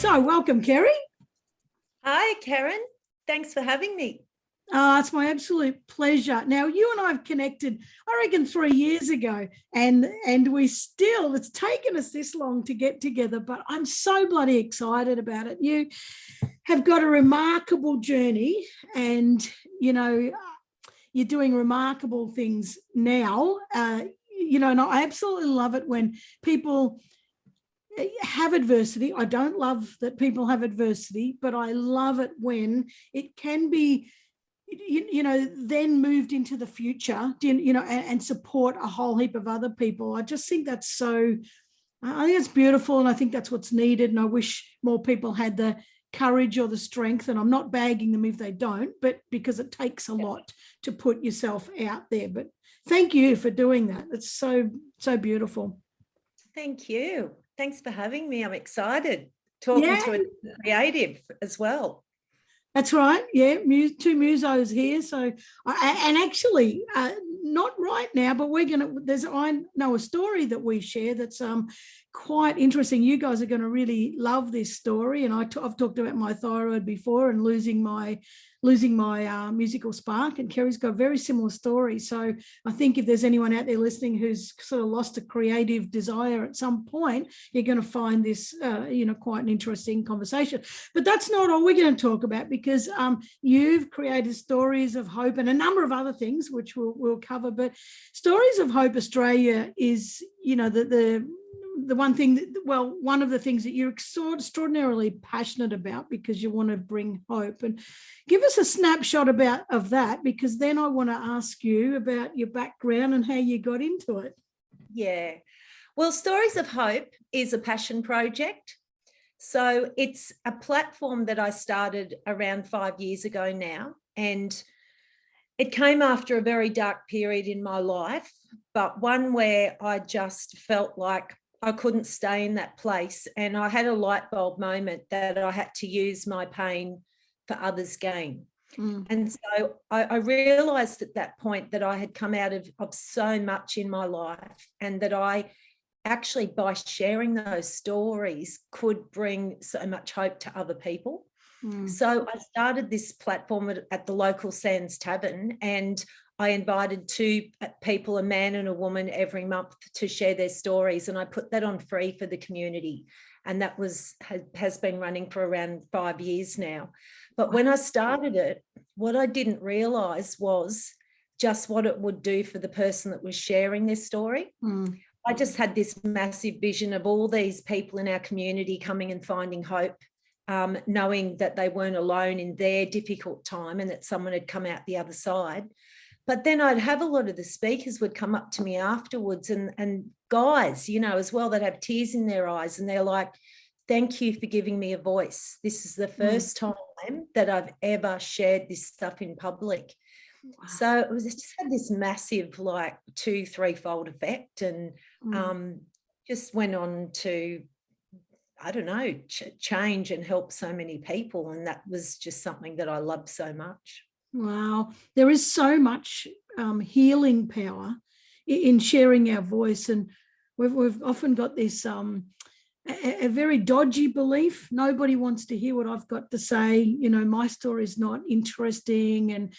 So welcome, Kerrie. Hi, Karen. Thanks for having me. It's my absolute pleasure. Now, you and I have connected, I reckon, 3 years ago, and it's taken us this long to get together, but I'm so bloody excited about it. You have got a remarkable journey, and, you're doing remarkable things now, and I absolutely love it when people have adversity. I don't love that people have adversity, but I love it when it can be then moved into the future, and support a whole heap of other people. I just think I think it's beautiful, and I think that's what's needed. And I wish more people had the courage or the strength, and I'm not bagging them if they don't, but because it takes a lot to put yourself out there. But thank you for doing that. It's so beautiful. Thank you. Thanks for having me. I'm excited talking to a creative as well. That's right. Yeah, two musos here. So, actually, not right now, but I know a story that we share that's quite interesting. You guys are going to really love this story. And I've talked about my thyroid before and losing my musical spark, and Kerrie's got a very similar story. So I think if there's anyone out there listening who's sort of lost a creative desire at some point, you're going to find this, quite an interesting conversation. But that's not all we're going to talk about, because you've created Stories of Hope and a number of other things, which we'll cover. But Stories of Hope Australia is, the one of the things that you're extraordinarily passionate about, because you want to bring hope. And give us a snapshot of that, because then I want to ask you about your background and how you got into it. Yeah. Well, Stories of Hope is a passion project. So it's a platform that I started around 5 years ago now. And it came after a very dark period in my life, but one where I just felt like I couldn't stay in that place. And I had a light bulb moment that I had to use my pain for others' gain. And so I realised at that point that I had come out of so much in my life, and that I actually, by sharing those stories, could bring so much hope to other people. So I started this platform at the local Sands Tavern, and I invited two people, a man and a woman, every month to share their stories. And I put that on free for the community. And that has been running for around 5 years now. But when I started it, what I didn't realise was just what it would do for the person that was sharing their story. I just had this massive vision of all these people in our community coming and finding hope, knowing that they weren't alone in their difficult time and that someone had come out the other side. But then I'd have a lot of the speakers would come up to me afterwards, and guys, as well, that have tears in their eyes, and they're like, thank you for giving me a voice. This is the first time that I've ever shared this stuff in public. Wow. So it just had this massive 2-3-fold effect, and just went on to, I don't know, change and help so many people. And that was just something that I loved so much. Wow. There is so much healing power in sharing our voice. And we've often got this a very dodgy belief. Nobody wants to hear what I've got to say. My story is not interesting. And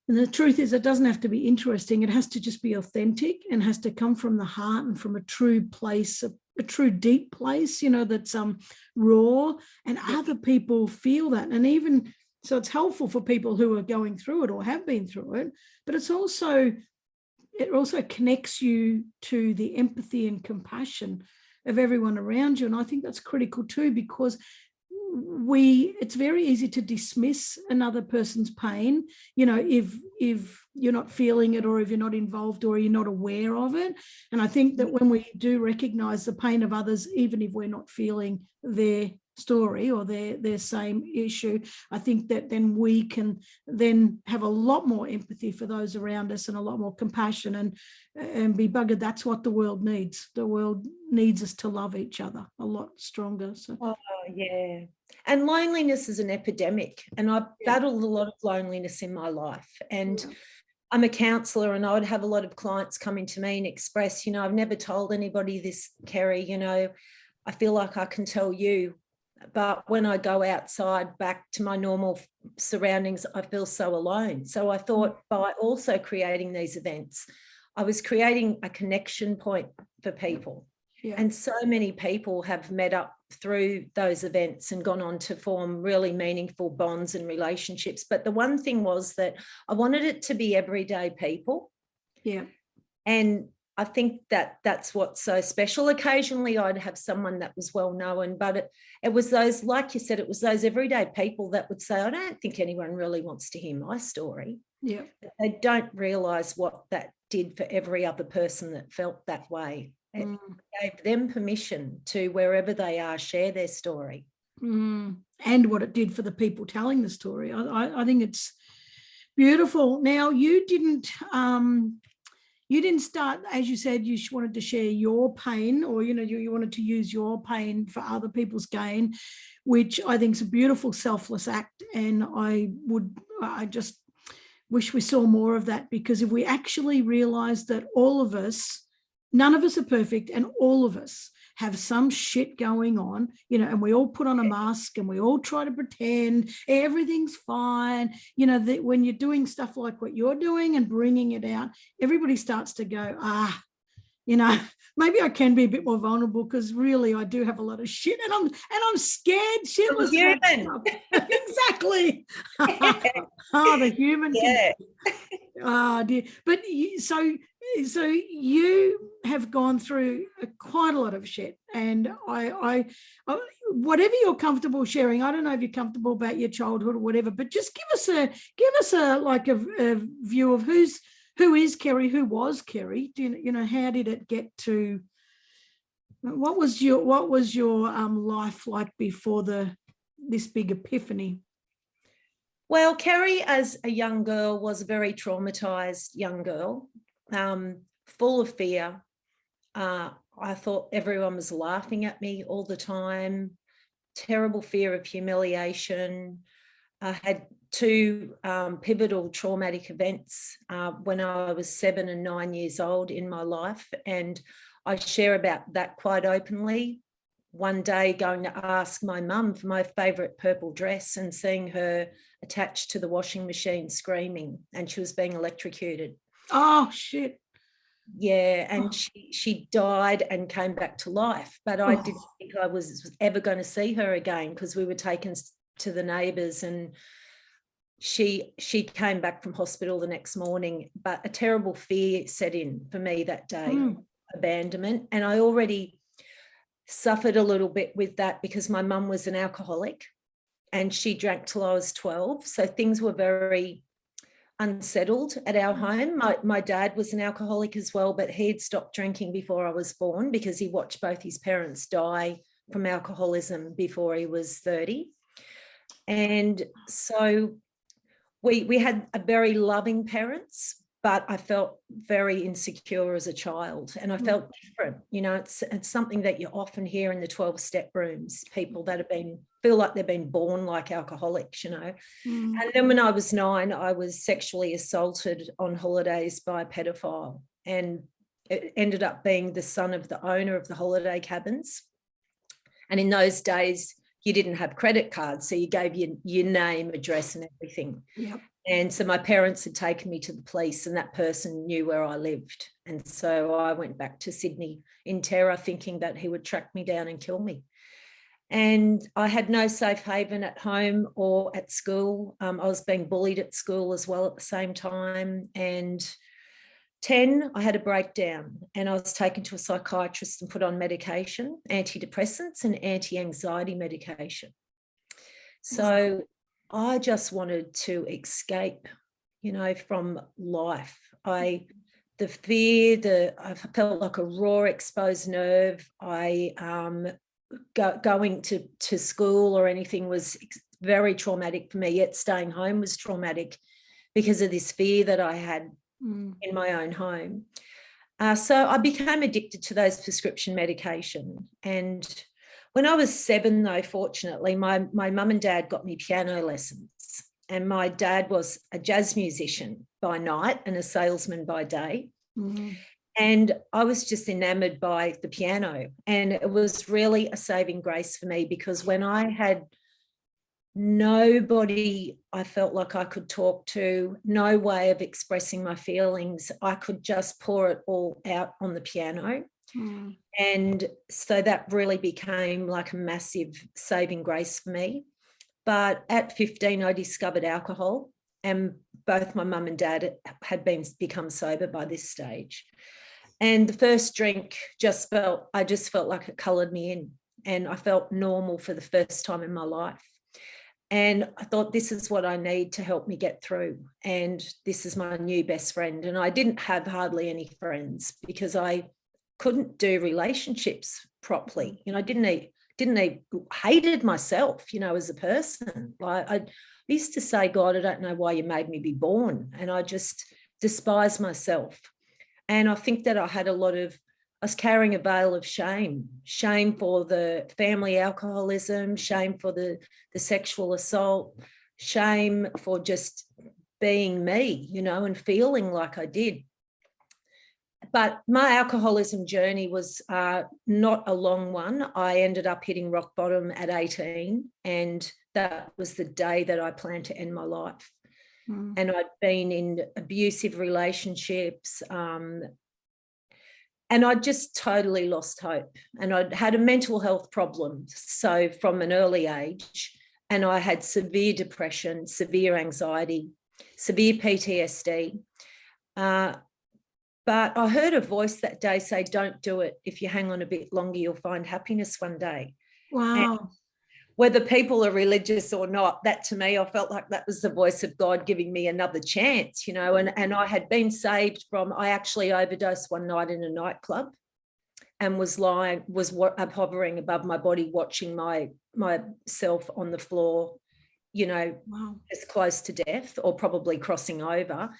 the truth is, it doesn't have to be interesting. It has to just be authentic, and has to come from the heart and from a true place, a true deep place, that's raw, and other people feel that. And even so, it's helpful for people who are going through it or have been through it, but it also connects you to the empathy and compassion of everyone around you. And I think that's critical too, because it's very easy to dismiss another person's pain, if you're not feeling it, or if you're not involved, or you're not aware of it. And I think that when we do recognize the pain of others, even if we're not feeling their story or their same issue, I think that then we can then have a lot more empathy for those around us, and a lot more compassion, and be buggered. That's what the world needs. The world needs us to love each other a lot stronger. So. Oh, yeah. And loneliness is an epidemic, and I've battled a lot of loneliness in my life. And I'm a counsellor, and I would have a lot of clients coming to me and express, I've never told anybody this, Kerrie, I feel like I can tell you But when I go outside back to my normal surroundings, I feel so alone. So I thought by also creating these events, I was creating a connection point for people. Yeah. And so many people have met up through those events and gone on to form really meaningful bonds and relationships. But the one thing was that I wanted it to be everyday people. Yeah. And I think that that's what's so special. Occasionally I'd have someone that was well known, but it was those, like you said, it was those everyday people that would say, I don't think anyone really wants to hear my story. Yeah. They don't realise what that did for every other person that felt that way. It gave them permission to, wherever they are, share their story. And what it did for the people telling the story. I think it's beautiful. Now, you didn't start, as you said, you wanted to share your pain, or, you wanted to use your pain for other people's gain, which I think is a beautiful selfless act. And I just wish we saw more of that, because if we actually realised that all of us, none of us are perfect, and all of us have some shit going on, and we all put on a mask and we all try to pretend everything's fine, that when you're doing stuff like what you're doing and bringing it out, everybody starts to go, maybe I can be a bit more vulnerable, because really I do have a lot of shit, and I'm scared shitless. Exactly. The human. Yeah. Oh dear. But so you have gone through quite a lot of shit, and I whatever you're comfortable sharing. I don't know if you're comfortable about your childhood or whatever, but just give us a view of who is Kerrie, who was Kerrie. How did it get to? What was your life like before this big epiphany? Well, Kerrie, as a young girl, was a very traumatised young girl, full of fear. I thought everyone was laughing at me all the time, terrible fear of humiliation. I had two pivotal traumatic events when I was 7 and 9 years old in my life, and I share about that quite openly. One day going to ask my mum for my favourite purple dress and seeing her attached to the washing machine screaming, and she was being electrocuted. Oh, shit. Yeah, and she died and came back to life. But I didn't think I was ever going to see her again, because we were taken to the neighbours, and she came back from hospital the next morning. But a terrible fear set in for me that day, abandonment. And I already suffered a little bit with that, because my mum was an alcoholic and she drank till I was 12. So things were very unsettled at our home. My dad was an alcoholic as well, but he had stopped drinking before I was born, because he watched both his parents die from alcoholism before he was 30. And so we had a very loving parents, but I felt very insecure as a child, and I felt different. It's something that you often hear in the 12-step rooms, people that feel like they've been born like alcoholics, And then when I was 9, I was sexually assaulted on holidays by a pedophile, and it ended up being the son of the owner of the holiday cabins. And in those days, you didn't have credit cards, so you gave your name, address and everything. Yep. And so my parents had taken me to the police, and that person knew where I lived. And so I went back to Sydney in terror, thinking that he would track me down and kill me. And I had no safe haven at home or at school. I was being bullied at school as well at the same time. And 10, I had a breakdown, and I was taken to a psychiatrist and put on medication, antidepressants and anti-anxiety medication. So I just wanted to escape, from life. The fear, I felt like a raw exposed nerve. Going to school or anything was very traumatic for me, yet staying home was traumatic because of this fear that I had in my own home. So I became addicted to those prescription medication. And when I was 7, though, fortunately, my mum and dad got me piano lessons. And my dad was a jazz musician by night and a salesman by day. And I was just enamored by the piano. And it was really a saving grace for me, because when I had nobody I felt like I could talk to, no way of expressing my feelings, I could just pour it all out on the piano. And so that really became like a massive saving grace for me. But at 15, I discovered alcohol, and both my mum and dad had become sober by this stage. And the first drink I just felt like it coloured me in, and I felt normal for the first time in my life. And I thought, this is what I need to help me get through. And this is my new best friend. And I didn't have hardly any friends because I couldn't do relationships properly. You know, I hated myself, you know, as a person. Like, I used to say, God, I don't know why you made me be born. And I just despised myself. And I think that I was carrying a veil of shame for the family alcoholism, shame for the sexual assault, shame for just being me, you know, and feeling like I did. But my alcoholism journey was not a long one. I ended up hitting rock bottom at 18, and that was the day that I planned to end my life. And I'd been in abusive relationships, and I just totally lost hope. And I'd had a mental health problem, so from an early age, and I had severe depression, severe anxiety, severe PTSD. But I heard a voice that day say, don't do it. If you hang on a bit longer, you'll find happiness one day. Wow. And whether people are religious or not, that to me, I felt like that was the voice of God giving me another chance, you know, and I had been saved I actually overdosed one night in a nightclub and was hovering above my body, watching myself on the floor, you know, as close to death or probably crossing over.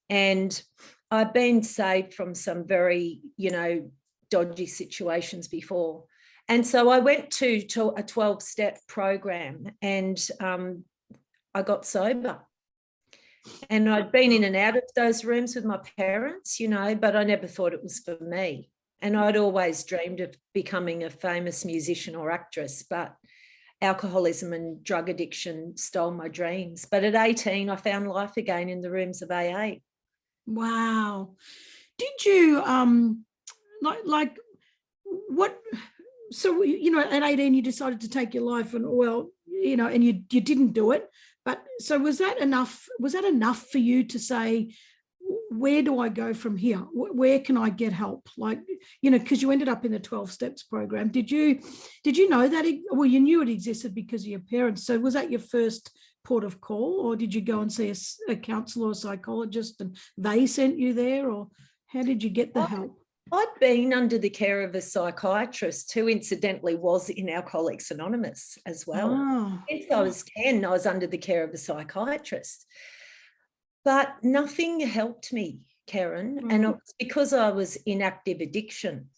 And I've been saved from some very, you know, dodgy situations before. And so I went to a 12-step program, and I got sober. And I'd been in and out of those rooms with my parents, you know, but I never thought it was for me. And I'd always dreamed of becoming a famous musician or actress, but alcoholism and drug addiction stole my dreams. But at 18, I found life again in the rooms of AA. Wow. Did you like what? So, you know, at 18 you decided to take your life, and well, you know, and you didn't do it. But so was that enough for you to say, where do I go from here? Where can I get help? Like, you know, because you ended up in the 12 steps program. Did you know that well, you knew it existed because of your parents. So was that your first port of call, or did you go and see a counsellor or a psychologist and they sent you there, or how did you get the help? I'd been under the care of a psychiatrist who incidentally was in Alcoholics Anonymous as well. Since I was 10, I was under the care of a psychiatrist. But nothing helped me, Karen, and it was because I was in active addiction.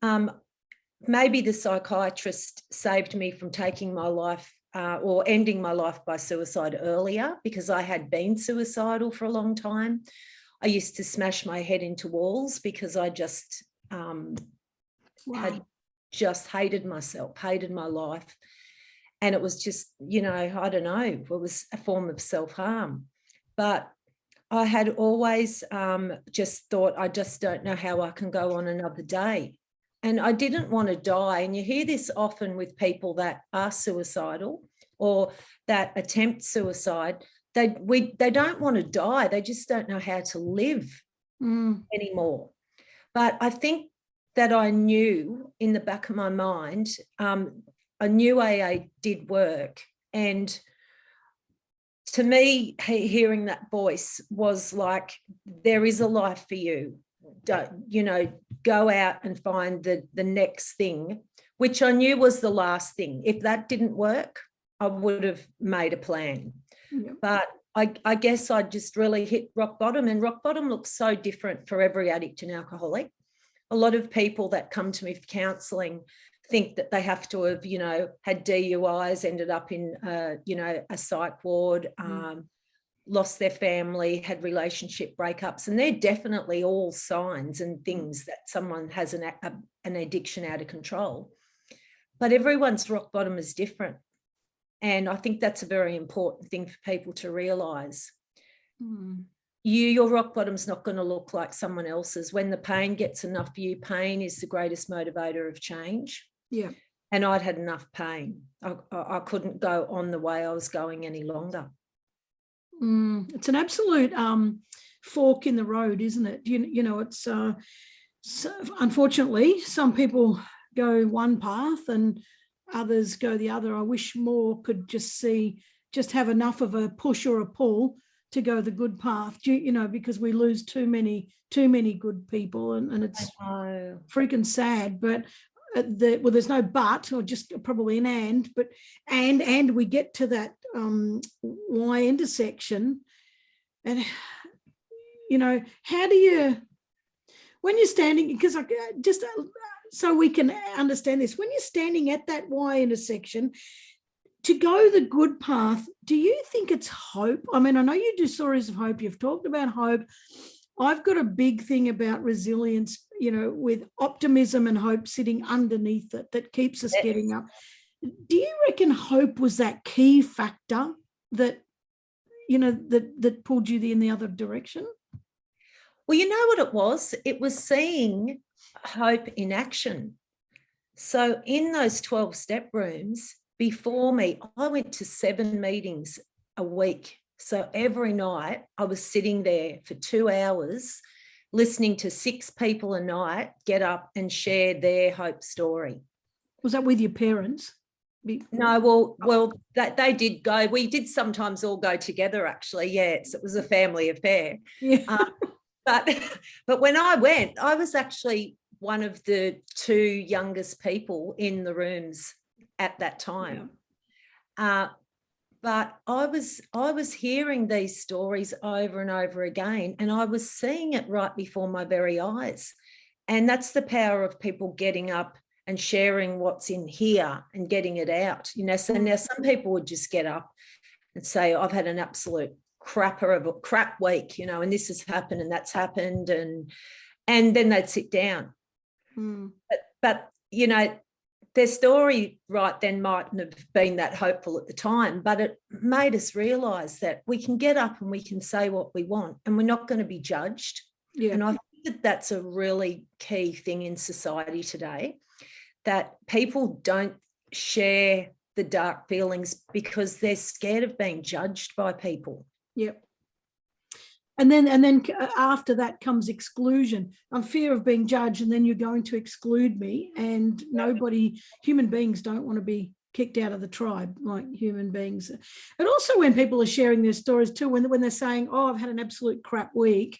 Maybe the psychiatrist saved me from taking my life or ending my life by suicide earlier, because I had been suicidal for a long time. I used to smash my head into walls because I just had just hated myself, hated my life. And it was just, you know, I don't know, it was a form of self-harm. But I had always just thought, I just don't know how I can go on another day. And I didn't want to die. And you hear this often with people that are suicidal or that attempt suicide. They don't want to die. They just don't know how to live anymore. But I think that I knew in the back of my mind, I knew AA did work. And to me, hearing that voice was like, there is a life for you. You know, go out and find the next thing, which I knew was the last thing. If that didn't work, I would have made a plan. Yeah. But I guess I just really hit rock bottom, and rock bottom looks so different for every addict and alcoholic. A lot of people that come to me for counselling think that they have to have, you know, had DUIs, ended up in, you know, a psych ward, lost their family, had relationship breakups, and they're definitely all signs and things that someone has an addiction out of control. But everyone's rock bottom is different. And I think that's a very important thing for people to realise. Your rock bottom's not going to look like someone else's. When the pain gets enough for you, pain is the greatest motivator of change. Yeah. And I'd had enough pain. I couldn't go on the way I was going any longer. It's an absolute fork in the road, isn't it? You know, it's so unfortunately, some people go one path and others go the other. I wish more could just have enough of a push or a pull to go the good path, you know, because we lose too many good people, and it's freaking sad. But there's no but, or just probably an and we get to that Y intersection, and you know, how do you, when you're standing, because just so we can understand this, when you're standing at that Y intersection to go the good path, do you think it's hope? I mean, I know you do stories of hope, you've talked about hope. I've got a big thing about resilience, you know, with optimism and hope sitting underneath it that keeps us getting up. Do you reckon hope was that key factor that, you know, that pulled you in the other direction? Well, you know what it was? It was seeing hope in action. So in those 12-step rooms before me, I went to 7 meetings a week. So every night I was sitting there for 2 hours listening to 6 people a night get up and share their hope story. Was that with your parents? No, well, they did go. We did sometimes all go together, actually. Yes, it was a family affair. Yeah. But when I went, I was actually one of the 2 youngest people in the rooms at that time. Yeah. But I was hearing these stories over and over again, and I was seeing it right before my very eyes. And that's the power of people getting up and sharing what's in here and getting it out. You know, so now some people would just get up and say, I've had an absolute crapper of a crap week, you know, and this has happened and that's happened, and then they'd sit down. But you know, their story right then mightn't have been that hopeful at the time, but it made us realise that we can get up and we can say what we want and we're not going to be judged. Yeah. And I think that that's a really key thing in society today, that people don't share the dark feelings because they're scared of being judged by people. Yep. And then after that comes exclusion. I'm fear of being judged, and then you're going to exclude me. And human beings don't want to be kicked out of the tribe like human beings. And also when people are sharing their stories too, when they're saying, oh, I've had an absolute crap week,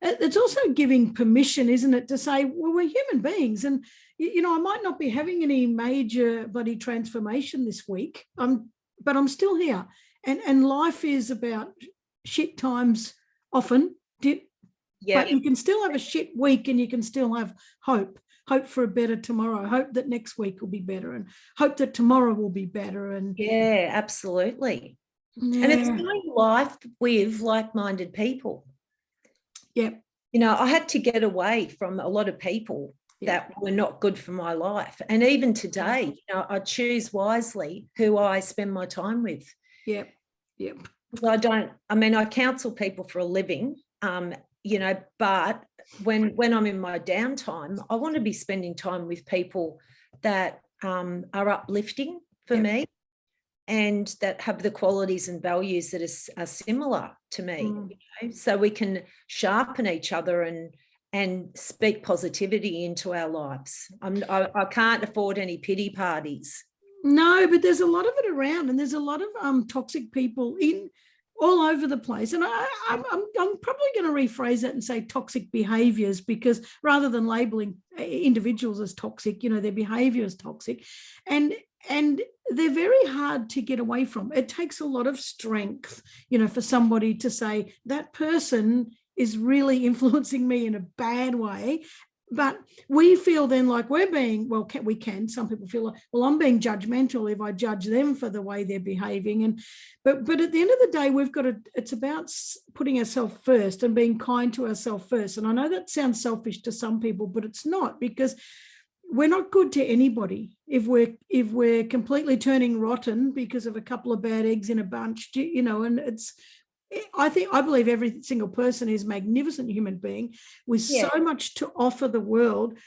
it's also giving permission, isn't it, to say, well, we're human beings, and you know, I might not be having any major bloody transformation this week, but I'm still here, and life is about shit times often, but you can still have a shit week, and you can still have hope for a better tomorrow, hope that next week will be better, and hope that tomorrow will be better. And yeah, absolutely. Yeah. And it's doing life with like-minded people. Yeah. You know, I had to get away from a lot of people that were not good for my life. And even today, you know, I choose wisely who I spend my time with. Yep. Yep. I counsel people for a living, you know, but when I'm in my downtime, I want to be spending time with people that are uplifting for me, and that have the qualities and values that are similar to me, you know, so we can sharpen each other and speak positivity into our lives. I can't afford any pity parties. No, but there's a lot of it around, and there's a lot of toxic people all over the place. And I'm probably going to rephrase that and say toxic behaviours, because rather than labelling individuals as toxic, you know, their behaviour is toxic, and they're very hard to get away from. It takes a lot of strength, you know, for somebody to say that person is really influencing me in a bad way, But we feel then like we're being, well, some people feel like, well, I'm being judgmental if I judge them for the way they're behaving. But at the end of the day, it's about putting ourselves first and being kind to ourselves first. And I know that sounds selfish to some people, but it's not, because we're not good to anybody if we're completely turning rotten because of a couple of bad eggs in a bunch, and I believe every single person is a magnificent human being with so much to offer the world.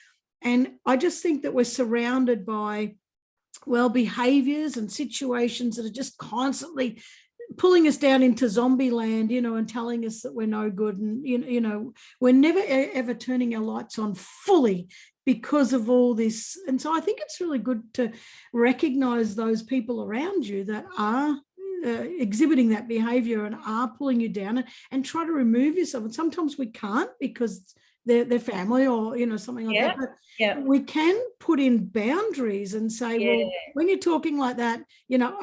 And I just think that we're surrounded by, behaviors and situations that are just constantly pulling us down into zombie land, and telling us that we're no good. And, we're never, ever turning our lights on fully because of all this. And so I think it's really good to recognize those people around you that are exhibiting that behavior and are pulling you down, and try to remove yourself. And sometimes we can't because they're family or something like that, but we can put in boundaries and say, well, when you're talking like that,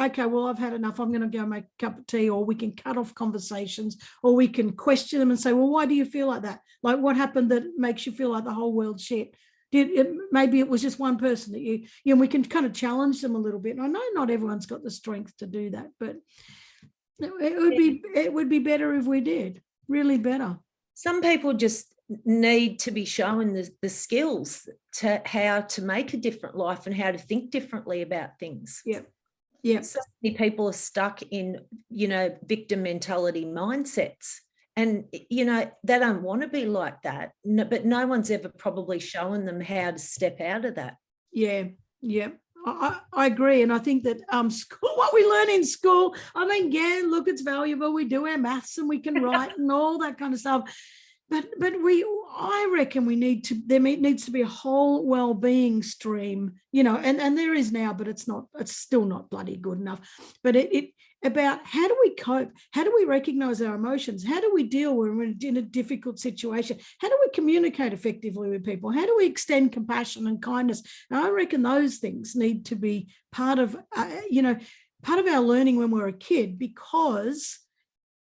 okay, well, I've had enough, I'm going to go make a cup of tea. Or we can cut off conversations, or we can question them and say, well, why do you feel like that? Like, what happened that makes you feel like the whole world's shit? Maybe it was just one person that we can kind of challenge them a little bit. And I know not everyone's got the strength to do that, but it would be better if we did, really better. Some people just need to be shown the skills to how to make a different life and how to think differently about things. Yeah. So many people are stuck in, victim mentality mindsets. And, they don't want to be like that. No, but no one's ever probably shown them how to step out of that. Yeah. I agree. And I think that school, what we learn in school, look, it's valuable. We do our maths and we can write and all that kind of stuff. But I reckon there needs to be a whole well-being stream, and there is now, but it's still not bloody good enough. But it about how do we cope? How do we recognize our emotions? How do we deal when we're in a difficult situation? How do we communicate effectively with people? How do we extend compassion and kindness? And I reckon those things need to be part of our learning when we're a kid, because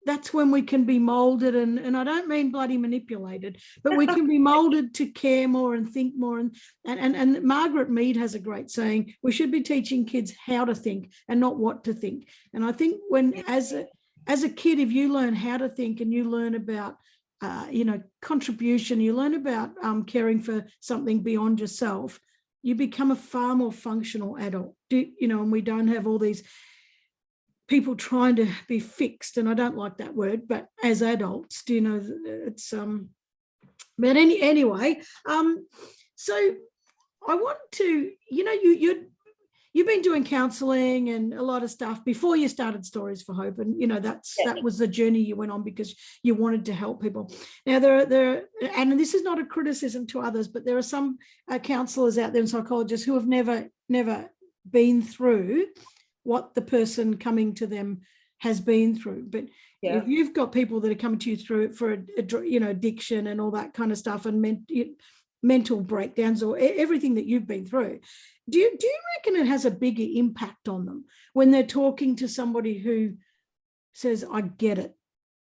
that's when we can be molded, and I don't mean bloody manipulated, but we can be molded to care more and think more. And Margaret Mead has a great saying, we should be teaching kids how to think and not what to think. And I think as a kid, if you learn how to think and you learn about, contribution, you learn about caring for something beyond yourself, you become a far more functional adult, and we don't have all these people trying to be fixed, and I don't like that word, but as adults, it's but anyway, so I want to, you've been doing counselling and a lot of stuff before you started Stories for Hope, and that was the journey you went on because you wanted to help people. Now there and this is not a criticism to others, but there are some counsellors out there and psychologists who have never been through what the person coming to them has been through. But if you've got people that are coming to you through for addiction and all that kind of stuff, and mental breakdowns, or everything that you've been through, do you reckon it has a bigger impact on them when they're talking to somebody who says, I get it,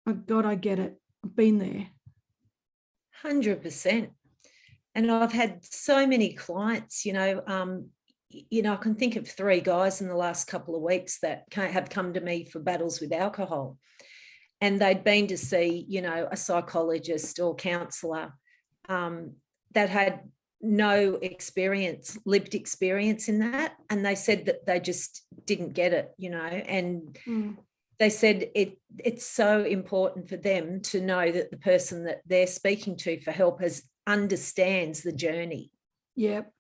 oh God, I get it, I've been there? 100%. And I've had so many clients, I can think of 3 guys in the last couple of weeks that have come to me for battles with alcohol. And they'd been to see, a psychologist or counsellor that had no lived experience in that. And they said that they just didn't get it, and they said it's so important for them to know that the person that they're speaking to for help understands the journey. Yep.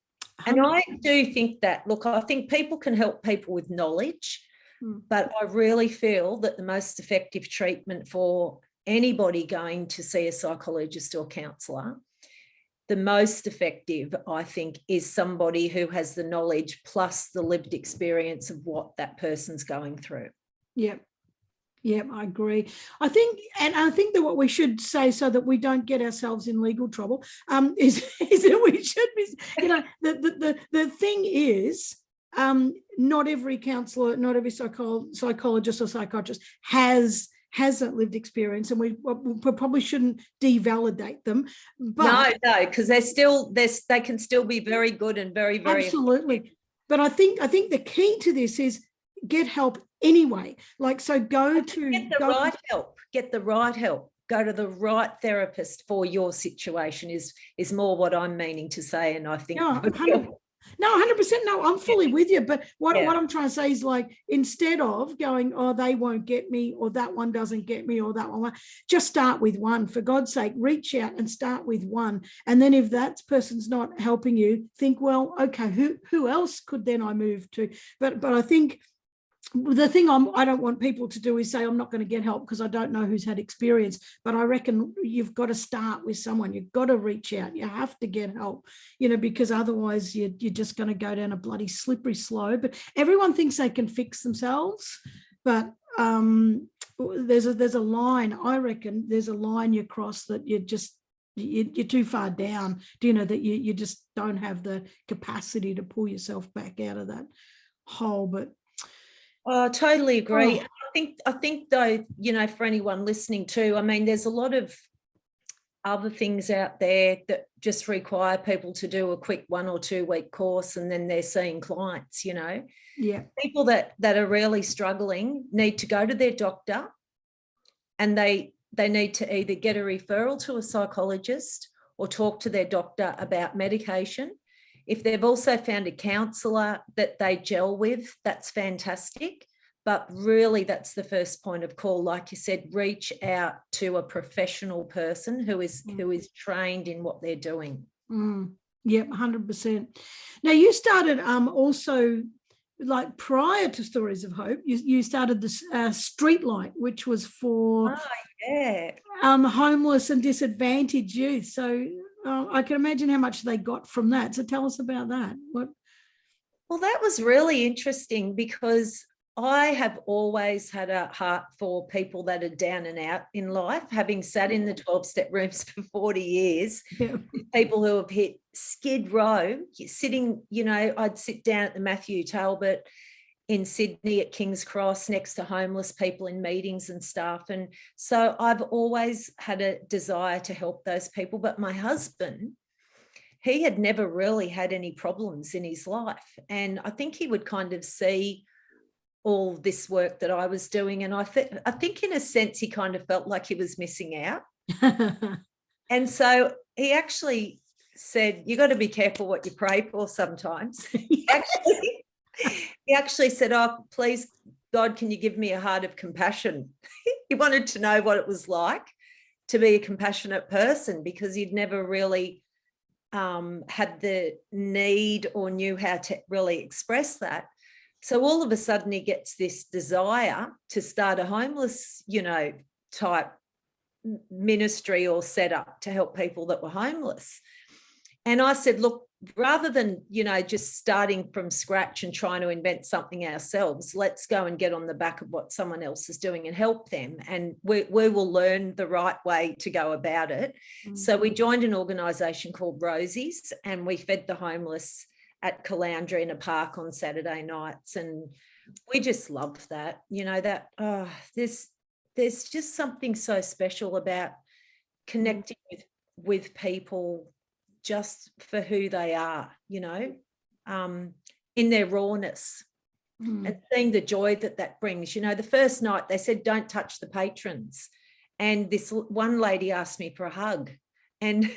And I do think that, look, I think people can help people with knowledge, but I really feel that the most effective treatment for anybody going to see a psychologist or counsellor, the most effective, I think, is somebody who has the knowledge plus the lived experience of what that person's going through. Yep. Yeah, I agree. I think that what we should say, so that we don't get ourselves in legal trouble, is that we should be, the thing is, not every counsellor, not every psychologist or psychiatrist has hasn't lived experience, and we probably shouldn't devalidate them. But no, because they can still be very good and very, very absolutely effective. But I think the key to this is get help anyway. Like, so Get the right help. Go to the right therapist for your situation is more what I'm meaning to say. And I think No, 100%. No, I'm fully with you. But what I'm trying to say is, like, instead of going, oh, they won't get me, or that one doesn't get me, or that one, just start with one. For God's sake, reach out and start with one. And then if that person's not helping you, think, well, okay, who else could then I move to? But I think the thing I don't want people to do is say, I'm not going to get help because I don't know who's had experience. But I reckon you've got to start with someone. You've got to reach out. You have to get help, because otherwise you're just going to go down a bloody slippery slope. But everyone thinks they can fix themselves. But there's a line. I reckon there's a line you cross that you're too far down. That you just don't have the capacity to pull yourself back out of that hole. But I totally agree. I think though, for anyone listening too, I mean, there's a lot of other things out there that just require people to do a quick 1 or 2 week course, and then they're seeing clients, Yeah. People that are really struggling need to go to their doctor, and they need to either get a referral to a psychologist or talk to their doctor about medication. If they've also found a counsellor that they gel with, that's fantastic. But really, that's the first point of call. Like you said, reach out to a professional person who is trained in what they're doing. Yep, 100%. Now, you started also, like, prior to Stories of Hope, you started this Streetlight, which was for homeless and disadvantaged youth. So I can imagine how much they got from that. So tell us about that. Well, that was really interesting because I have always had a heart for people that are down and out in life, having sat in the 12-step rooms for 40 years, people who have hit skid row, sitting, I'd sit down at the Matthew Talbot in Sydney at King's Cross next to homeless people in meetings and stuff. And so I've always had a desire to help those people. But my husband, he had never really had any problems in his life. And I think he would kind of see all this work that I was doing. And I think in a sense, he kind of felt like he was missing out. And so he actually said, you got to be careful what you pray for sometimes. He actually said, oh, please, God, can you give me a heart of compassion? He wanted to know what it was like to be a compassionate person, because he'd never really had the need or knew how to really express that. So all of a sudden he gets this desire to start a homeless, type ministry or setup to help people that were homeless. And I said, look, rather than, just starting from scratch and trying to invent something ourselves, let's go and get on the back of what someone else is doing and help them. And we will learn the right way to go about it. Mm-hmm. So we joined an organisation called Rosie's, and we fed the homeless at Caloundra in a park on Saturday nights. And we just loved that, there's just something so special about connecting with people just for who they are, in their rawness, and seeing the joy that brings. The first night they said, don't touch the patrons. And this one lady asked me for a hug. And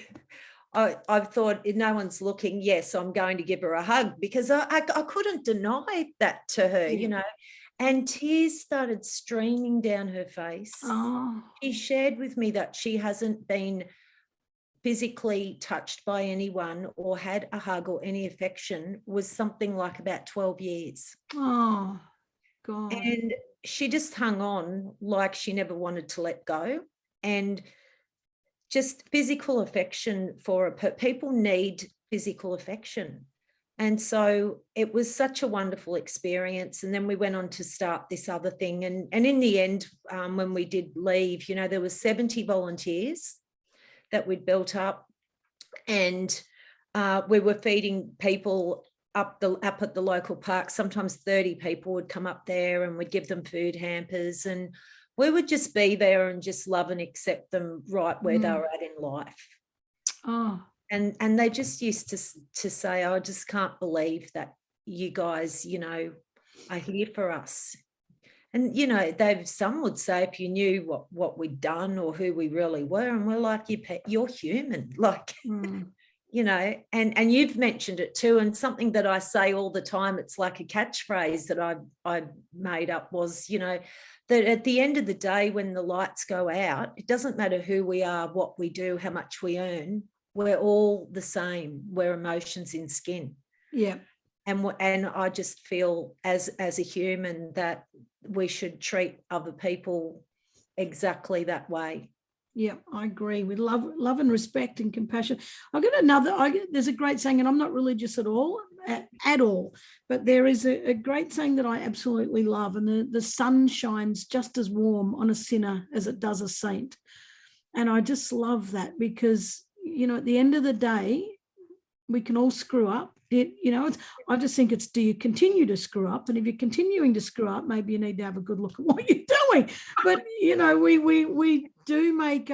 I thought, if no one's looking, yes, I'm going to give her a hug, because I couldn't deny that to her, and tears started streaming down her face. Oh. She shared with me that she hasn't been physically touched by anyone or had a hug or any affection was something like about 12 years. Oh, God. And she just hung on like she never wanted to let go. And just physical affection people need physical affection. And so it was such a wonderful experience. And then we went on to start this other thing. And in the end, when we did leave, there were 70 volunteers that we'd built up, and we were feeding people up at the local park. Sometimes 30 people would come up there, and we'd give them food hampers. And we would just be there and just love and accept them right where they were at in life. Oh. And they just used to say, I just can't believe that you guys, you know, are here for us. And, you know, some would say if you knew what we'd done or who we really were, and we're like, you're human, like, you know, and you've mentioned it too. And something that I say all the time, it's like a catchphrase that I made up was, you know, that at the end of the day, when the lights go out, it doesn't matter who we are, what we do, how much we earn. We're all the same. We're emotions in skin. Yeah. And I just feel as a human that we should treat other people exactly that way. Yeah, I agree. With love and respect and compassion. I've got there's a great saying, and I'm not religious at all, but there is a great saying that I absolutely love, and the sun shines just as warm on a sinner as it does a saint. And I just love that because, you know, at the end of the day, we can all screw up. I just think it's, do you continue to screw up? And if you're continuing to screw up, maybe you need to have a good look at what you're doing. But, you know, we do make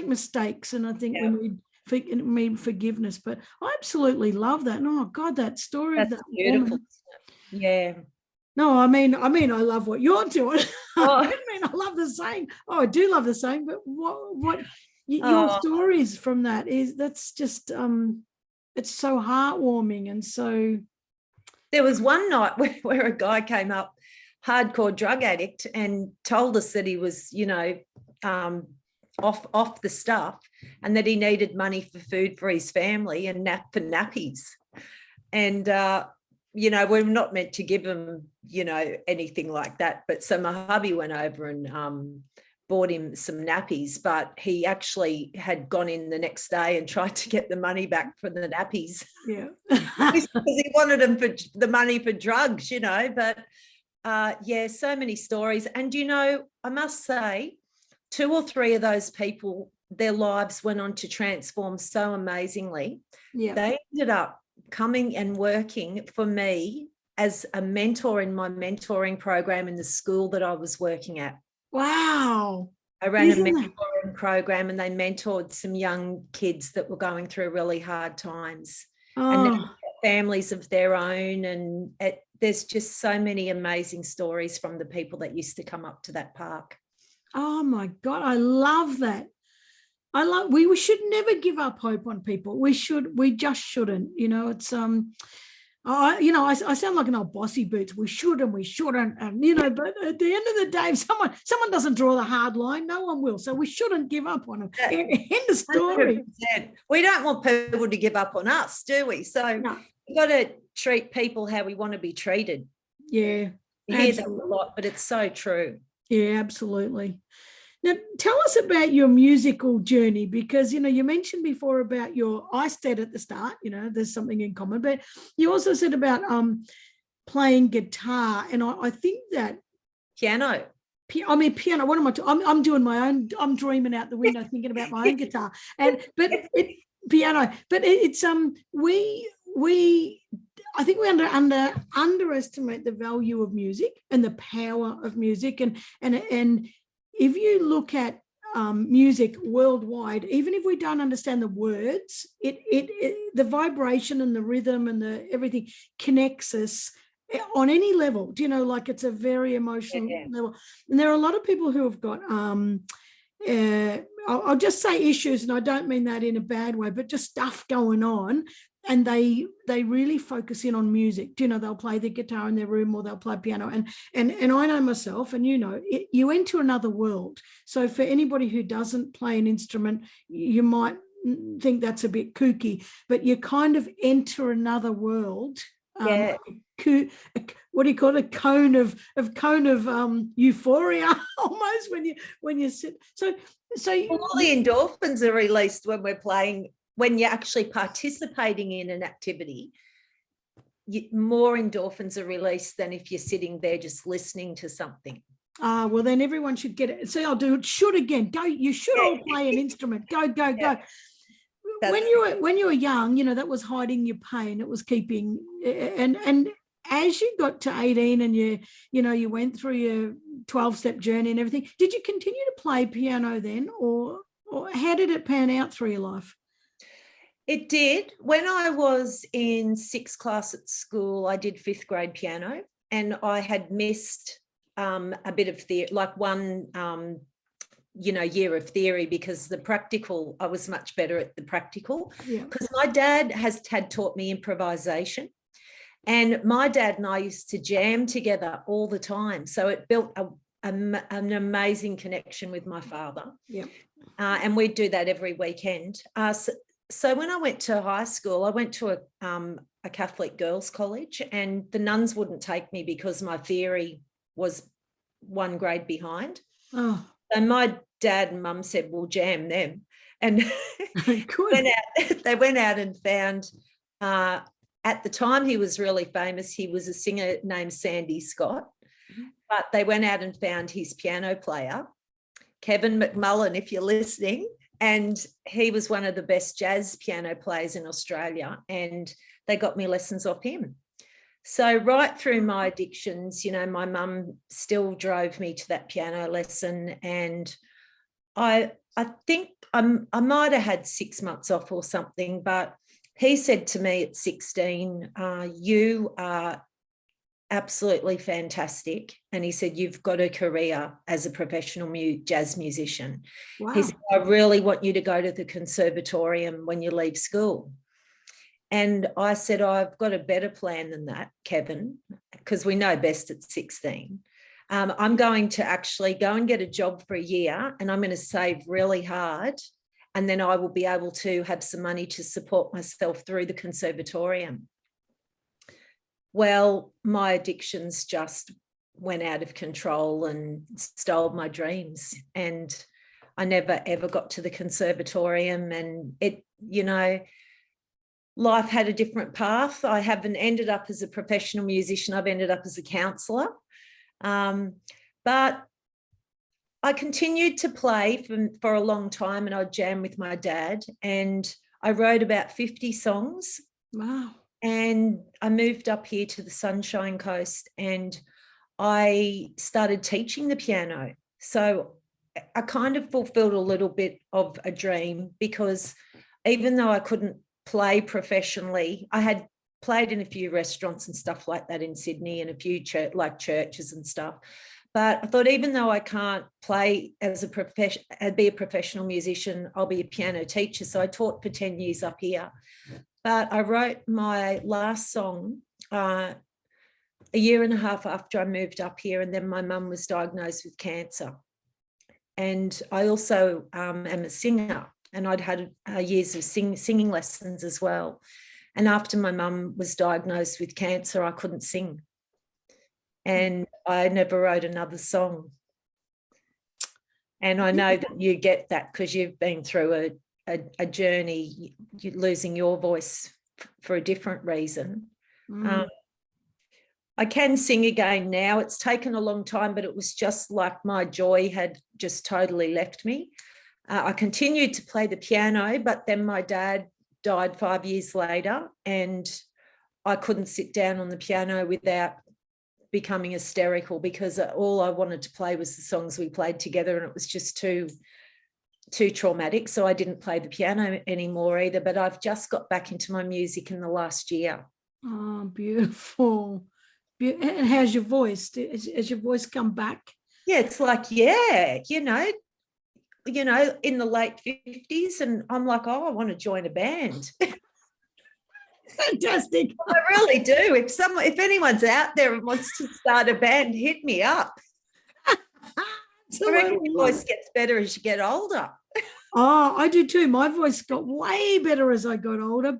mistakes, and I think we need forgiveness. But I absolutely love that. And, oh God, that story. That's of that beautiful. woman. Yeah. No, I mean, I love what you're doing. Oh. I mean, I love the saying. Oh, I do love the saying. But your stories from that that's just it's so heartwarming. And so there was one night where a guy came up, hardcore drug addict, and told us that he was, you know, off the stuff, and that he needed money for food for his family and for nappies. And you know, we're not meant to give him, you know, anything like that. But so my hubby went over and bought him some nappies, but he actually had gone in the next day and tried to get the money back for the nappies. Yeah. Because he wanted them for the money for drugs, you know. But yeah, so many stories. And, you know, I must say 2 or 3 of those people, their lives went on to transform so amazingly. Yeah. They ended up coming and working for me as a mentor in my mentoring program in the school that I was working at. Wow. I ran a mentoring program, and they mentored some young kids that were going through really hard times. And now families of their own. And there's just so many amazing stories from the people that used to come up to that park. Oh my God, I love that. We should never give up hope on people. We just shouldn't. You know, it's I sound like an old bossy boots. We should and we shouldn't, and you know. But at the end of the day, if someone doesn't draw the hard line, no one will. So we shouldn't give up on them. End of story. 100%. We don't want people to give up on us, do we? So we've got to treat people how we want to be treated. Yeah, you hear that a lot, but it's so true. Yeah, absolutely. Now, tell us about your musical journey, because, you know, you mentioned before about I said at the start, you know, there's something in common, but you also said about playing guitar. And I think that piano. Piano. What am I? I'm doing my own. I'm dreaming out the window, thinking about my own guitar. Piano. But it's I think we underestimate the value of music and the power of music, and if you look at music worldwide, even if we don't understand the words, the vibration and the rhythm and the everything connects us on any level. Do you know, like it's a very emotional level. And there are a lot of people who have got I'll just say issues, and I don't mean that in a bad way, but just stuff going on. And they really focus in on music. Do you know, they'll play the guitar in their room, or they'll play piano. And I know myself, and you know, you enter another world. So for anybody who doesn't play an instrument, you might think that's a bit kooky, but you kind of enter another world. What do you call it? A cone of euphoria almost when you sit. So all the endorphins are released when we're playing. When you're actually participating in an activity, more endorphins are released than if you're sitting there just listening to something. Well, then everyone should get it. See, I'll do it. Should again. Go. You should all play an instrument. Go. When you were young, you know, that was hiding your pain. It was keeping. And as you got to 18 and you went through your 12-step journey and everything. Did you continue to play piano then, or how did it pan out through your life? It did. When I was in 6th class at school, I did 5th grade piano, and I had missed a bit of theory, like one year of theory, because the practical, I was much better at the practical, because my dad had taught me improvisation, and my dad and I used to jam together all the time. So it built an amazing connection with my father. And we'd do that every weekend. So when I went to high school, I went to a Catholic girls' college, and the nuns wouldn't take me because my theory was 1 grade behind. And my dad and mum said, "We'll jam them." And they went out and found, at the time he was really famous, he was a singer named Sandy Scott, but they went out and found his piano player, Kevin McMullen, if you're listening, and he was one of the best jazz piano players in Australia, and they got me lessons off him. So right through my addictions, my mum still drove me to that piano lesson, and I think I might have had 6 months off or something, but he said to me at 16, "You are absolutely fantastic." And he said, "You've got a career as a professional jazz musician." Wow. He said, "I really want you to go to the conservatorium when you leave school." And I said, "I've got a better plan than that, Kevin, because we know best at 16. I'm going to actually go and get a job for a year, and I'm going to save really hard, and then I will be able to have some money to support myself through the conservatorium." Well, my addictions just went out of control and stole my dreams, and I never ever got to the conservatorium, and life had a different path. I haven't ended up as a professional musician. I've ended up as a counsellor. But I continued to play for a long time, and I'd jam with my dad, and I wrote about 50 songs. Wow. And I moved up here to the Sunshine Coast, and I started teaching the piano. So I kind of fulfilled a little bit of a dream, because even though I couldn't play professionally, I had played in a few restaurants and stuff like that in Sydney, and a few churches and stuff. But I thought, even though I can't play as be a professional musician, I'll be a piano teacher. So I taught for 10 years up here. But I wrote my last song a year and a half after I moved up here, and then my mum was diagnosed with cancer. And I also am a singer, and I'd had years of singing lessons as well. And after my mum was diagnosed with cancer, I couldn't sing, and I never wrote another song. And I know that you get that, because you've been through a journey, losing your voice for a different reason. I can sing again now. It's taken a long time, but it was just like my joy had just totally left me. I continued to play the piano, but then my dad died 5 years later, and I couldn't sit down on the piano without becoming hysterical, because all I wanted to play was the songs we played together, and it was just too traumatic. So I didn't play the piano anymore either, but I've just got back into my music in the last year. Oh, beautiful. And how's your voice? Has your voice come back? Yeah, it's like, in the late 50s, and I'm like, oh, I want to join a band. Fantastic. I really do. If anyone's out there and wants to start a band, hit me up. I reckon your voice gets better as you get older. Oh, I do too. My voice got way better as I got older,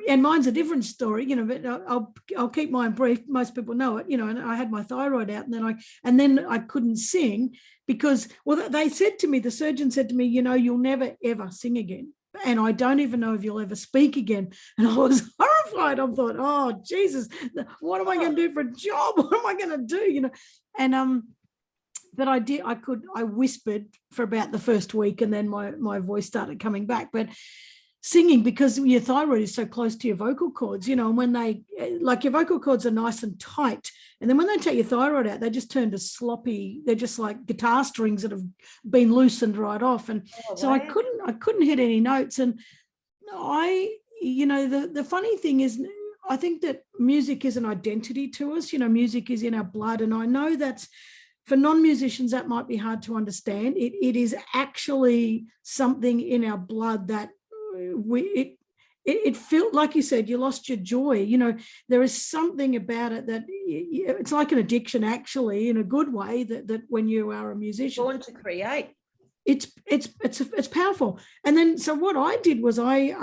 and mine's a different story, but I'll keep mine brief. Most people know it, and I had my thyroid out, and then I couldn't sing because, they said to me, the surgeon said to me, you'll never ever sing again, and I don't even know if you'll ever speak again. And I was horrified. I thought, oh Jesus, what am I going to do for a job? What am I going to do? And but I whispered for about the first week, and then my voice started coming back. But singing, because your thyroid is so close to your vocal cords, you know, and when they, like, your vocal cords are nice and tight, and then when they take your thyroid out, they just turn to sloppy. They're just like guitar strings that have been loosened right off. And so wow. I couldn't hit any notes. And you know, the funny thing is, I think that music is an identity to us. You know, music is in our blood. And I know that's, for non-musicians, that might be hard to understand. It is actually something in our blood that it felt, like you said, you lost your joy. You know, there is something about it that it's like an addiction, actually, in a good way, that when you are a musician, Born to create. It's powerful. And then, so what I did was I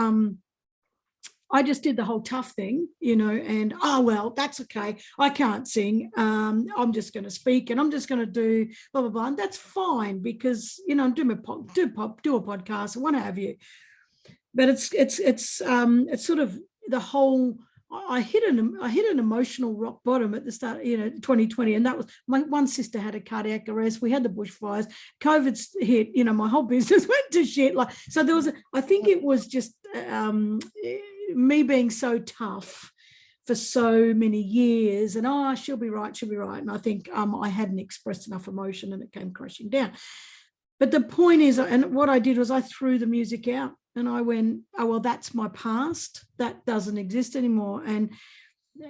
just did the whole tough thing, you know, and, oh, well, that's okay. I can't sing. I'm just going to speak, and I'm just going to do blah, blah, blah. And that's fine, because, you know, I'm doing do a podcast and what have you. But it's sort of the whole, I hit an emotional rock bottom at the start, you know, 2020. And that was, my one sister had a cardiac arrest. We had the bushfires. COVID's hit, you know, my whole business went to shit. Like, so there was, I think it was just me being so tough for so many years, and she'll be right. And I think I hadn't expressed enough emotion, and it came crashing down. But the point is, and what I did was I threw the music out, and I went, oh, well, that's my past. That doesn't exist anymore. And,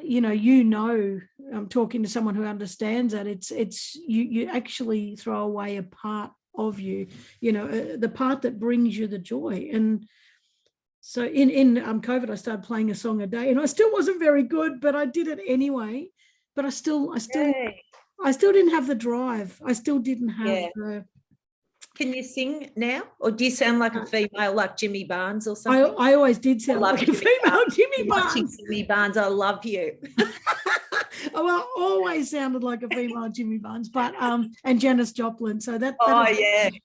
you know, I'm talking to someone who understands that. It's you actually throw away a part of you, you know, the part that brings you the joy. And so in COVID, I started playing a song a day, and I still wasn't very good, but I did it anyway. But I still didn't have the drive. I still didn't have the. Can you sing now, or do you sound like a female, like Jimmy Barnes or something? I always did sound like a female Jimmy Barnes. Jimmy Barnes, I love you. Well, I always sounded like a female Jimmy Barnes, but and Janis Joplin. So that.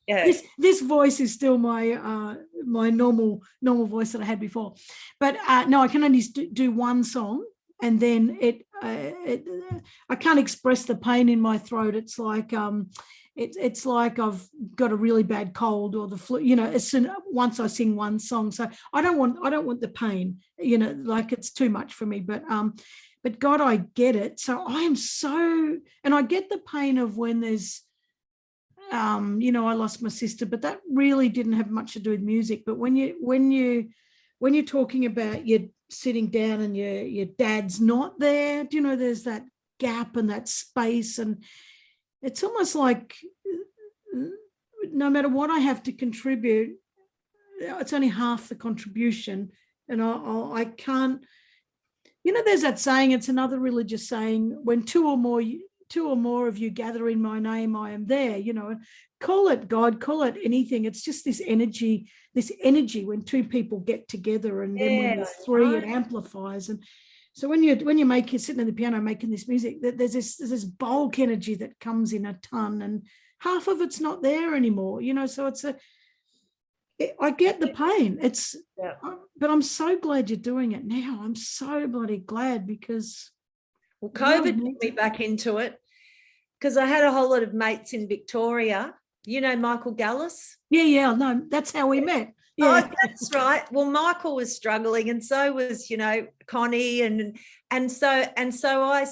Yeah. This voice is still my my normal voice that I had before, but no, I can only do one song, and then I can't express the pain in my throat. It's like it's like I've got a really bad cold or the flu, you know, as soon once I sing one song. So I don't want the pain, you know, like it's too much for me. But God, I get it. So I am so, and I get the pain of when there's, you know, I lost my sister, but that really didn't have much to do with music. But when you're talking about you're sitting down and your dad's not there, you know, there's that gap and that space, and it's almost like no matter what I have to contribute, it's only half the contribution. And I can't, you know, there's that saying, it's another religious saying, when two or more of you gather in my name, I am there, you know, call it God, call it anything. It's just this energy when two people get together, and then when there's three, it amplifies. And so when you're sitting at the piano making this music, there's this bulk energy that comes in a ton, and half of it's not there anymore, you know. So I get the pain. But I'm so glad you're doing it now. I'm so bloody glad, because COVID put me back into it, because I had a whole lot of mates in Victoria. You know Michael Gallis? Yeah, no, that's how we met. Yeah, oh, that's right. Well, Michael was struggling, and so was, you know, Connie, and so I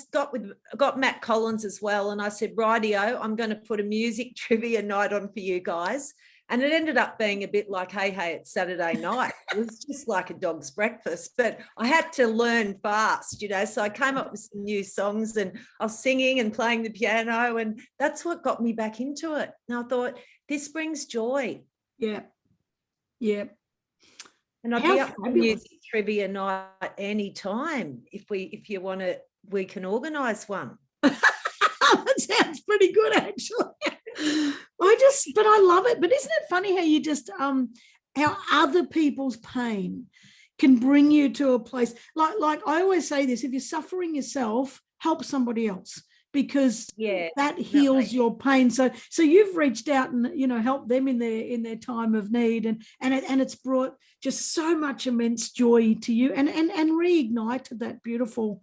got Matt Collins as well, and I said, rightio, I'm going to put a music trivia night on for you guys. And it ended up being a bit like, hey, it's Saturday night. It was just like a dog's breakfast, but I had to learn fast, you know. So I came up with some new songs, and I was singing and playing the piano, and that's what got me back into it. And I thought, this brings joy. Yeah. And I'd be up for music trivia night any time. If you want to, we can organise one. That sounds pretty good, actually. But I love it. But isn't it funny how you just how other people's pain can bring you to a place, like I always say this: if you're suffering yourself, help somebody else, because that heals your pain. So you've reached out and, you know, helped them in their time of need, and it's brought just so much immense joy to you, and reignited that beautiful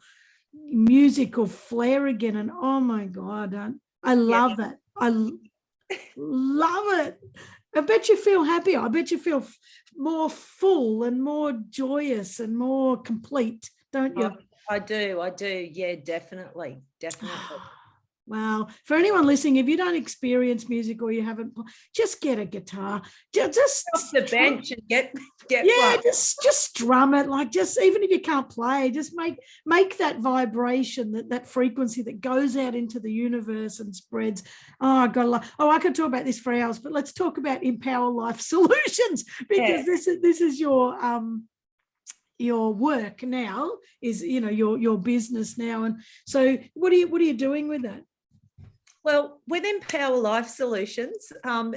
musical flair again. And oh my God, I love that. I love it. I bet you feel happier. I bet you feel more full and more joyous and more complete, don't you? I do. Yeah, definitely. Wow. For anyone listening, if you don't experience music or you haven't, just get a guitar. Just off the bench and get yeah, one. just strum it. Like, just even if you can't play, just make that vibration, that frequency that goes out into the universe and spreads. Oh God, I could talk about this for hours, but let's talk about Empower Life Solutions, because this is your work now, is your business now. And so what are you doing with that? Well, with Empower Life Solutions,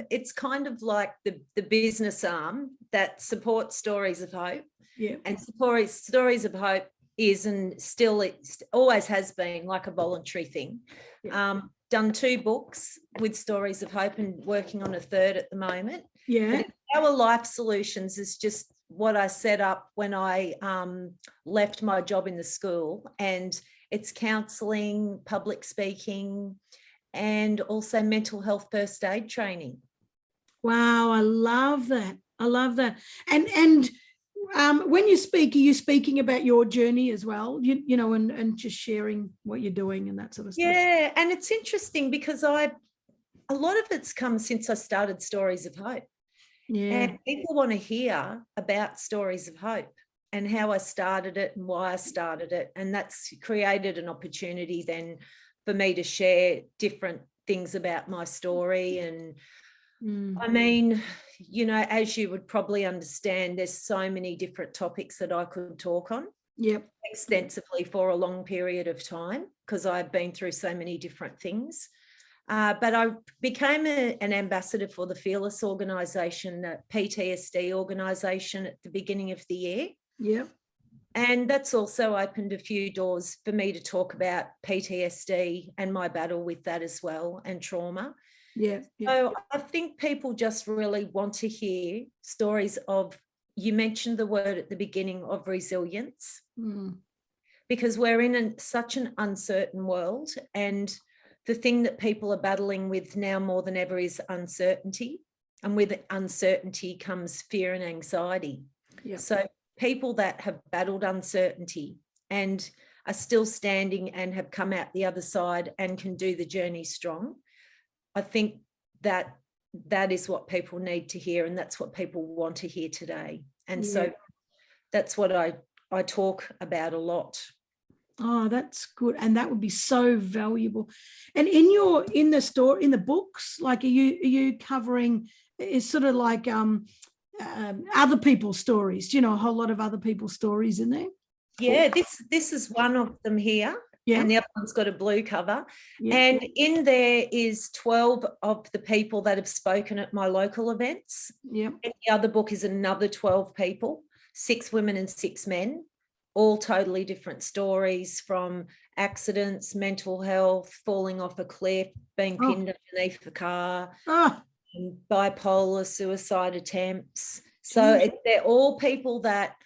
it's kind of like the business arm that supports Stories of Hope. Yeah. And Stories of Hope is, and still it always has been, like a voluntary thing. Yeah. Done 2 books with Stories of Hope and working on a 3rd at the moment. Yeah. But Empower Life Solutions is just what I set up when I left my job in the school, and it's counselling, public speaking, and also mental health first aid training. Wow, I love that. And when you speak, are you speaking about your journey as well? And just sharing what you're doing and that sort of stuff. Yeah, and it's interesting because a lot of it's come since I started Stories of Hope. Yeah. And people want to hear about Stories of Hope and how I started it and why I started it. And that's created an opportunity then for me to share different things about my story. And I mean, as you would probably understand, there's so many different topics that I could talk on extensively for a long period of time, because I've been through so many different things. But I became an ambassador for the Fearless organisation, the PTSD organisation, at the beginning of the year. Yeah. And that's also opened a few doors for me to talk about PTSD and my battle with that as well, and trauma. Yeah. So I think people just really want to hear stories of, you mentioned the word at the beginning, of resilience, because we're in such an uncertain world, and the thing that people are battling with now more than ever is uncertainty. And with uncertainty comes fear and anxiety. Yeah. So people that have battled uncertainty and are still standing and have come out the other side and can do the journey strong, I think that is what people need to hear, and that's what people want to hear today. And so that's what I talk about a lot. Oh, that's good. And that would be so valuable. And in the books, like, are you covering, it's sort of like other people's stories, a whole lot of other people's stories in there? Yeah, this is one of them here. Yeah. And the other one's got a blue cover. Yeah. And in there is 12 of the people that have spoken at my local events. Yeah. And the other book is another 12 people, 6 women and 6 men, all totally different stories, from accidents, mental health, falling off a cliff, being pinned underneath a car, and bipolar, suicide attempts. So they're all people that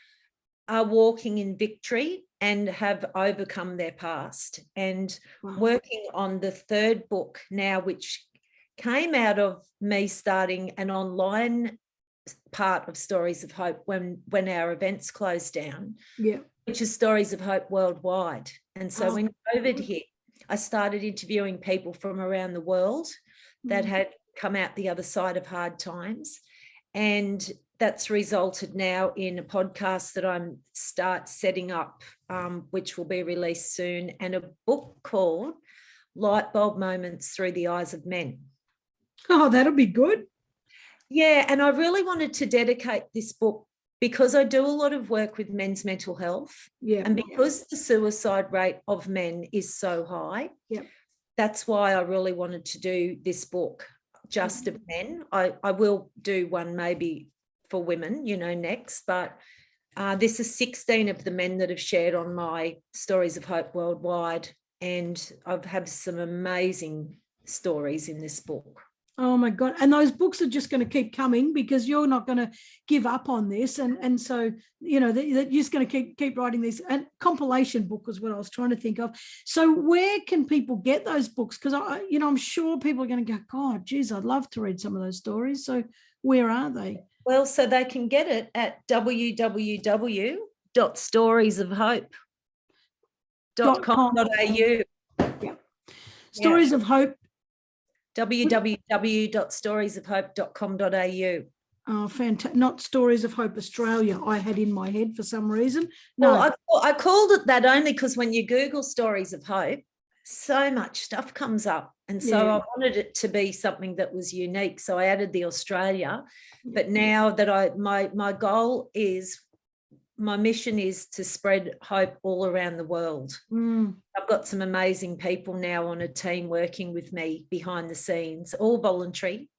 are walking in victory and have overcome their past. And working on the 3rd book now, which came out of me starting an online part of Stories of Hope when our events closed down, which is Stories of Hope Worldwide. And so when COVID hit, I started interviewing people from around the world that had come out the other side of hard times. And that's resulted now in a podcast that I'm setting up, which will be released soon, and a book called Light Bulb Moments Through the Eyes of Men. Oh, that'll be good. Yeah, and I really wanted to dedicate this book because I do a lot of work with men's mental health. Yeah. And because the suicide rate of men is so high, that's why I really wanted to do this book just of men. I will do one maybe for women, next, but this is 16 of the men that have shared on my Stories of Hope Worldwide, and I've had some amazing stories in this book. Oh my God. And those books are just going to keep coming, because you're not going to give up on this. And so, you're just going to keep writing these. And compilation book was what I was trying to think of. So where can people get those books? Because I'm sure people are going to go, God, geez, I'd love to read some of those stories. So where are they? Well, so they can get it at www.storiesofhope.com.au. Yeah. Stories of Hope. www.storiesofhope.com.au. Oh, fantastic. Not Stories of Hope Australia, I had in my head for some reason. No. Well, I called it that only because when you Google Stories of Hope, so much stuff comes up. And so I wanted it to be something that was unique. So I added the Australia. But now that my goal is, my mission is to spread hope all around the world. I've got some amazing people now on a team working with me behind the scenes, all voluntary,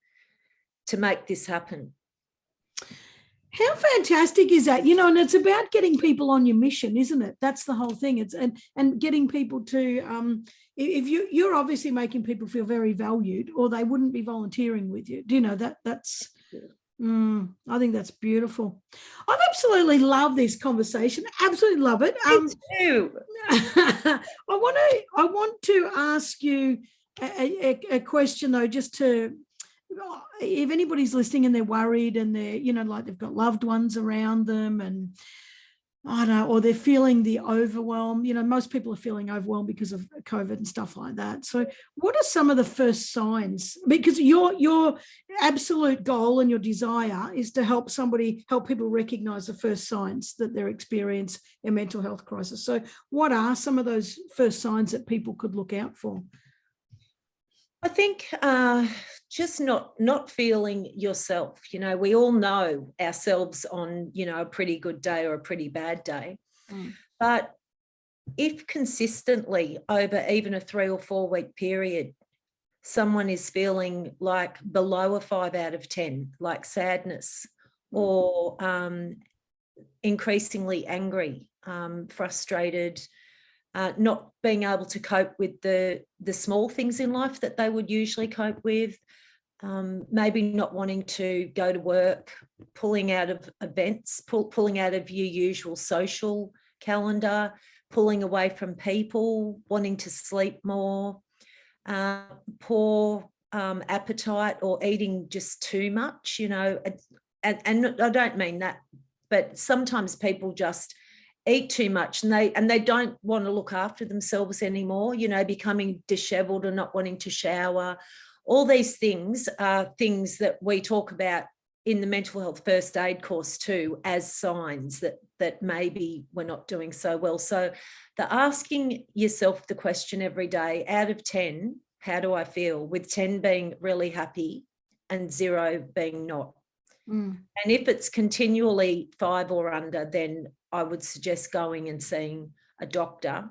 to make this happen. How fantastic is that? And it's about getting people on your mission, isn't it? That's the whole thing. It's and getting people to, if you're obviously making people feel very valued, or they wouldn't be volunteering with you. Do you know that's? I think that's beautiful. I've absolutely loved this conversation. Absolutely love it. Me too. I want to ask you a question though, just to, if anybody's listening and they're worried and they're, like they've got loved ones around them and I don't know, or they're feeling the overwhelm, most people are feeling overwhelmed because of COVID and stuff like that. So what are some of the first signs? Because your absolute goal and your desire is to help people recognize the first signs that they're experiencing a mental health crisis. So what are some of those first signs that people could look out for? I think just not feeling yourself. We all know ourselves on, a pretty good day or a pretty bad day. But if consistently over even a 3 or 4 week period, someone is feeling like below a 5 out of 10, like sadness or increasingly angry, frustrated, not being able to cope with the small things in life that they would usually cope with, maybe not wanting to go to work, pulling out of events, pulling out of your usual social calendar, pulling away from people, wanting to sleep more, poor appetite or eating just too much, and I don't mean that, but sometimes people just eat too much and they don't want to look after themselves anymore, becoming disheveled and not wanting to shower. All these things are things that we talk about in the mental health first aid course too, as signs that maybe we're not doing so well. So the asking yourself the question every day, out of 10, how do I feel? With 10 being really happy and 0 being not. And if it's continually 5 or under, then I would suggest going and seeing a doctor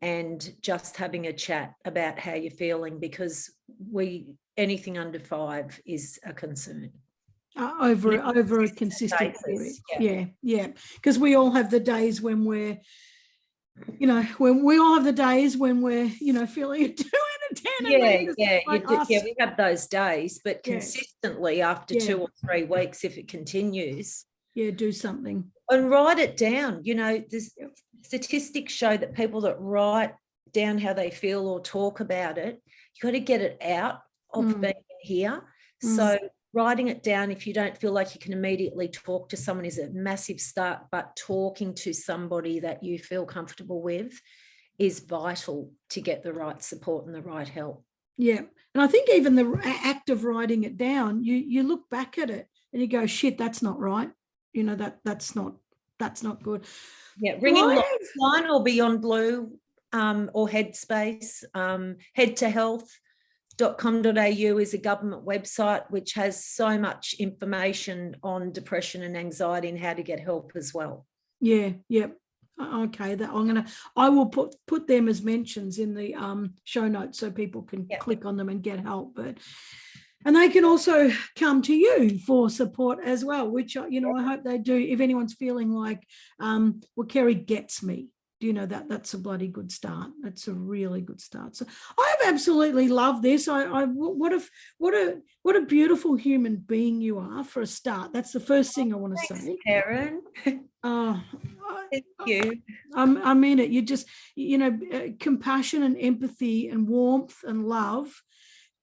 and just having a chat about how you're feeling, because anything under 5 is a concern. Over a consistent period. Yeah. Because we all have the days when we're, when we all have the days when we're, feeling a 2 out of 10. We have those days, but consistently after 2 or 3 weeks, if it continues. Do something. And write it down. The statistics show that people that write down how they feel or talk about it, you got to get it out of being here. So writing it down, if you don't feel like you can immediately talk to someone, is a massive start, but talking to somebody that you feel comfortable with is vital to get the right support and the right help. Yeah. And I think even the act of writing it down, you look back at it and you go, shit, that's not right. That's not good. Yeah, ringing Lifeline or Beyond Blue or Headspace. Headtohealth.com.au is a government website which has so much information on depression and anxiety and how to get help as well. Yeah. Okay, I will put them as mentions in the show notes so people can click on them and get help. And they can also come to you for support as well, which, I hope they do. If anyone's feeling like, Kerrie gets me, that's a bloody good start. That's a really good start. So I have absolutely loved this. What a beautiful human being you are for a start. That's the first thing I want to say. Karen. Thank you. I mean it. You just, compassion and empathy and warmth and love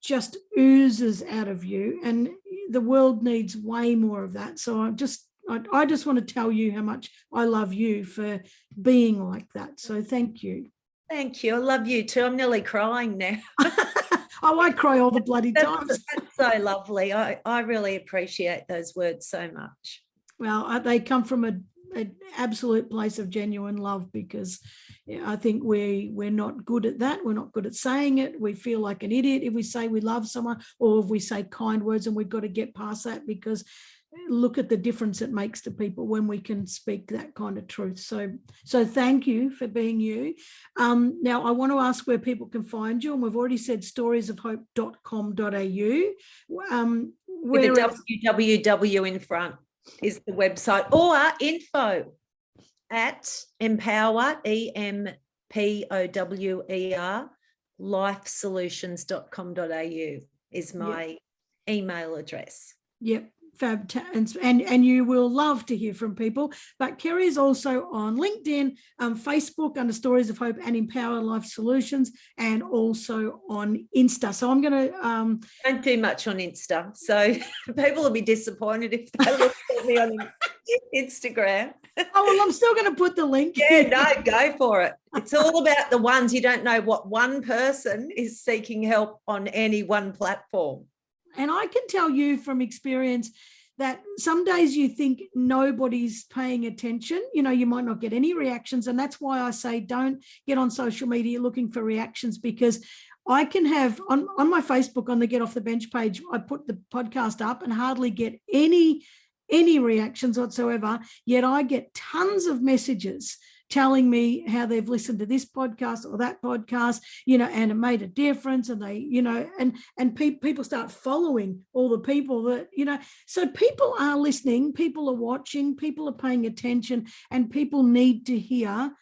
just oozes out of you. And the world needs way more of that. So I just want to tell you how much I love you for being like that. So thank you. Thank you. I love you too. I'm nearly crying now. Oh, I cry all the bloody times. That's so lovely. I really appreciate those words so much. Well, they come from an absolute place of genuine love, because I think we're not good at that. We're not good at saying it. We feel like an idiot if we say we love someone, or if we say kind words, and we've got to get past that, because look at the difference it makes to people when we can speak that kind of truth. So thank you for being you. Now, I want to ask where people can find you, and we've already said storiesofhope.com.au. With a www in front is the website, or info@empower, EMPOWER, lifesolutions.com.au is my email address. Yep. Fab, and you will love to hear from people. But Kerrie is also on LinkedIn, Facebook under Stories of Hope and Empower Life Solutions, and also on Insta. So I'm going to don't do much on Insta, so people will be disappointed if they look at me on Instagram. Oh, well, I'm still going to put the link. Yeah, no, go for it. It's all about the ones. You don't know what one person is seeking help on any one platform. And I can tell you from experience that some days you think nobody's paying attention. You know, you might not get any reactions. And that's why I say don't get on social media looking for reactions, because I can have on my Facebook, on the Get Off the Bench page, I put the podcast up and hardly get any reactions whatsoever. Yet I get tons of messages telling me how they've listened to this podcast or that podcast, you know, and it made a difference. And they, you know, and people start following all the people that, you know, so people are listening, people are watching, people are paying attention, and people need to hear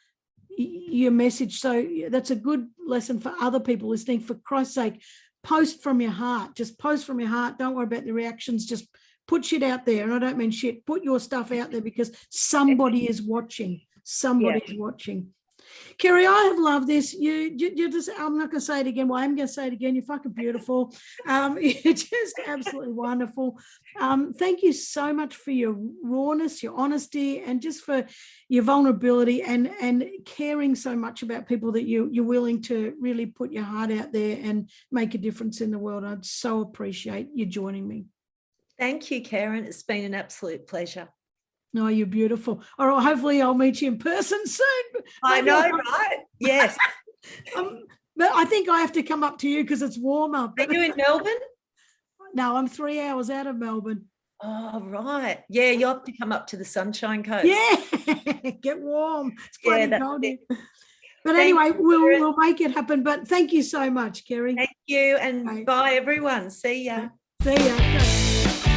your message. So that's a good lesson for other people listening. For Christ's sake, post from your heart. Just post from your heart. Don't worry about the reactions. Just put shit out there. And I don't mean shit. Put your stuff out there, because somebody is watching. Somebody's watching. Kerrie, I have loved this. You just, I'm not going to say it again. Well, I'm going to say it again. You're fucking beautiful. You're just absolutely wonderful. Thank you so much for your rawness, your honesty, and just for your vulnerability and caring so much about people, that you're willing to really put your heart out there and make a difference in the world. I'd so appreciate you joining me. Thank you, Karen. It's been an absolute pleasure. No, you're beautiful. All right, hopefully I'll meet you in person soon. I know, right? Yes. But I think I have to come up to you because it's warmer. Are you in Melbourne? No, I'm 3 hours out of Melbourne. Oh, right. Yeah, you have to come up to the Sunshine Coast. Yeah, get warm. It's bloody cold here. But Thank anyway, you, we'll make it happen. But thank you so much, Kerrie. Thank you, and bye, everyone. See ya. See ya.